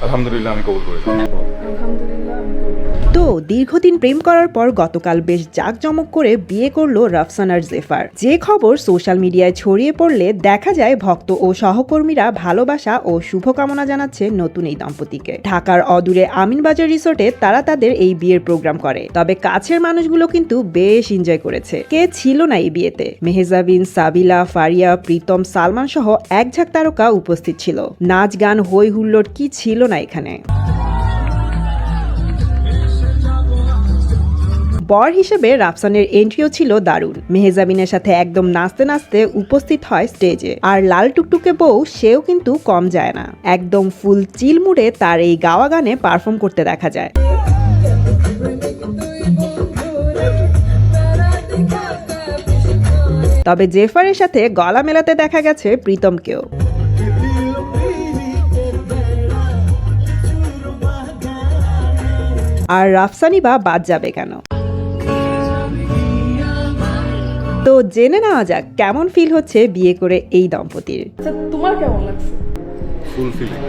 আলহামদুলিল্লাহ আমি কবুল করেছি। তো দীর্ঘদিন প্রেম করার পর গতকাল বেশ জাঁকজমক করে বিয়ে করলো রাফসান আর জেফার। যে খবর সোশ্যাল মিডিয়ায় ছড়িয়ে পড়লে দেখা যায় ভক্ত ও সহকর্মীরা ভালোবাসা ও শুভকামনা জানাচ্ছে নতুন এই দম্পতিকে। ঢাকার অদূরে আমিনবাজার রিসোর্টে তারা তাদের এই বিয়ের প্রোগ্রাম করে। তবে কাছের মানুষগুলো কিন্তু বেশ এনজয় করেছে। কে ছিল না এই বিয়েতে? মেহজাবিন, সাবিলা, ফারিয়া, প্রীতম, সালমান সহ এক ঝাঁক তারকা উপস্থিত ছিল। নাচ গান হই হুল্লোড় কি ছিল না এখানে। বর হিসেবে রাফসানের এন্ট্রিও ছিল দারুণ। মেহজাবিনের সাথে একদম নাচতে নাচতে উপস্থিত হয় স্টেজে। আর লাল টুকটুকে বউ, সেও কিন্তু কম যায় না। একদম ফুল চিল মুডে তার এই গাওয়া গানে পারফর্ম করতে দেখা যায়। তবে জেফারের সাথে গলা মেলাতে দেখা গেছে প্রীতমকেও। আর রাফসানই বা বাদ যাবে কেন? তো জেনে নেওয়া যাক কেমন ফিল হচ্ছে বিয়ে করে এই দম্পতির। তোমার কেমন লাগছে? ফুল ফিলিং।